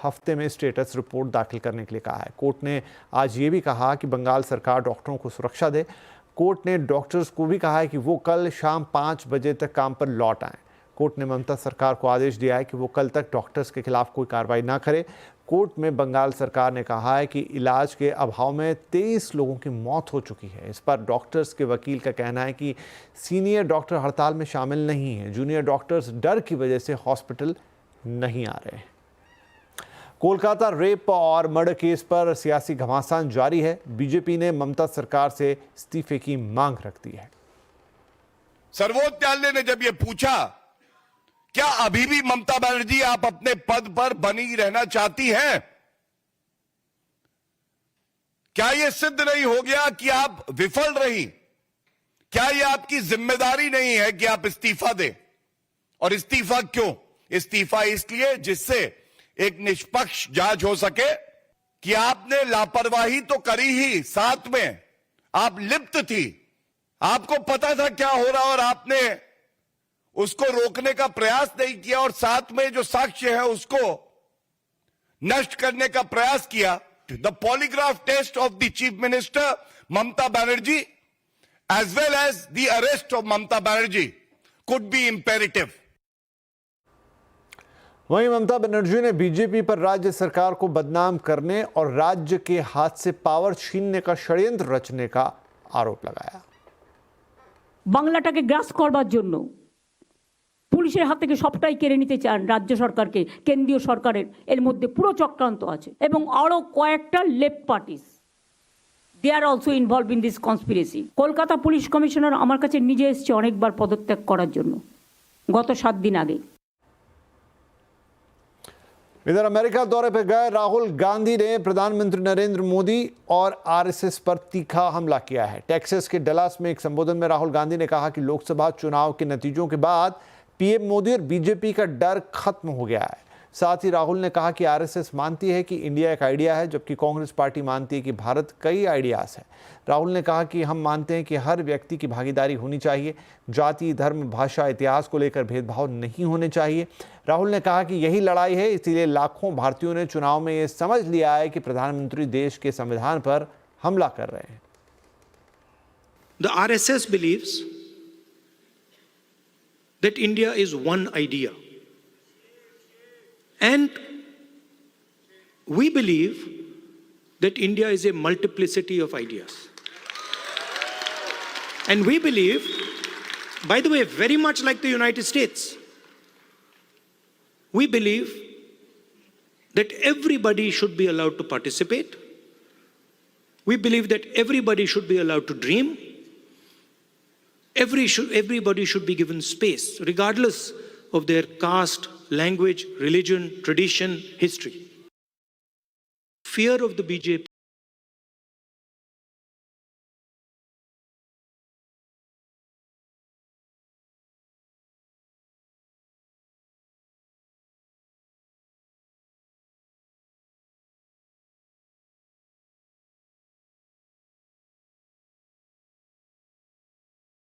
हफ्ते में status report दाखिल करने के लिए कहा है। कोर्ट ने आज ये भी कहा कि बंगाल सरकार डॉक्टरों को सुरक्षा दे। कोर्ट ने डॉक्टर्स को भी कहा है कि वो कल शाम 5 बजे तक काम पर लौट आएं। कोर्ट ने ममता सरकार को आदेश दिया है कि वो कल तक डॉक्टर्स के खिलाफ कोई कार्रवाई ना करे। कोर्ट में बंगाल सरकार ने कहा है कि इलाज के अभाव में 23 लोगों की मौत हो चुकी है। इस पर डॉक्टर्स के वकील का कहना है कि सीनियर डॉक्टर हड़ताल में शामिल नहीं हैं। जूनियर डॉक्टर्स डर की वजह से हॉस्पिटल नहीं आ रहे हैं। कोलकाता रेप और मर्डर केस पर सियासी घमासान जारी है। बीजेपी ने ममता सरकार से इस्तीफे की मांग रख दी है। सर्वोच्च न्यायालय ने जब यह पूछा क्या अभी भी ममता बनर्जी आप अपने पद पर बनी रहना चाहती हैं, क्या यह सिद्ध नहीं हो गया कि आप विफल रही, क्या यह आपकी जिम्मेदारी नहीं है कि आप इस्तीफा दें? और इस्तीफा क्यों? इस्तीफा इसलिए जिससे एक निष्पक्ष जांच हो सके कि आपने लापरवाही तो करी ही, साथ में आप लिप्त थी, आपको पता था क्या हो रहा और आपने उसको रोकने का प्रयास नहीं किया और साथ में जो साक्ष्य है उसको नष्ट करने का प्रयास किया। The polygraph test of the chief minister Mamata Banerjee as well as the arrest of Mamata Banerjee could be imperative. वहीं ममता बनर्जी ने बीजेपी पर राज्य सरकार को बदनाम करने और राज्य के हाथ से पावर छीनने का षड्यंत्र रचने का आरोप लगाया। বাংলাটাকে গ্রাস করবার জন্য পুলিশের হাত থেকে সবটাই কেড়ে নিতে চান রাজ্য সরকারকে, কেন্দ্রীয় সরকারের এর মধ্যে পুরো চক্রান্ত আছে এবং আরো কয়েকটা left parties they are also involved in this conspiracy. Kolkata police commissioner আমার কাছে নিজে এসেছে অনেকবার পদত্যাগ করার জন্য, গত 7 দিন আগে। इधर अमेरिका दौरे पर गए राहुल गांधी ने प्रधानमंत्री नरेंद्र मोदी और आरएसएस पर तीखा हमला किया है। टेक्सास के डलास में एक संबोधन में राहुल गांधी ने कहा कि लोकसभा चुनाव के नतीजों के बाद पीएम मोदी और बीजेपी का डर खत्म हो गया है। साथ ही राहुल ने कहा कि आरएसएस मानती है कि इंडिया एक आइडिया है, जबकि कांग्रेस पार्टी मानती है कि भारत कई आइडियाज है। राहुल ने कहा कि हम मानते हैं कि हर व्यक्ति की भागीदारी होनी चाहिए, जाति, धर्म, भाषा, इतिहास को लेकर भेदभाव नहीं होने चाहिए। राहुल ने कहा कि यही लड़ाई है, इसीलिए लाखों भारतीयों ने चुनाव में ये समझ लिया है कि प्रधानमंत्री देश के संविधान पर हमला कर रहे हैं। The RSS believes that India is one idea. And we believe that India is a multiplicity of ideas. And we believe, by the way, very much like the United States, we believe that everybody should be allowed to participate. We believe that everybody should be allowed to dream. Everybody should be given space, regardless of their caste, language, religion, tradition, history. Fear of the BJP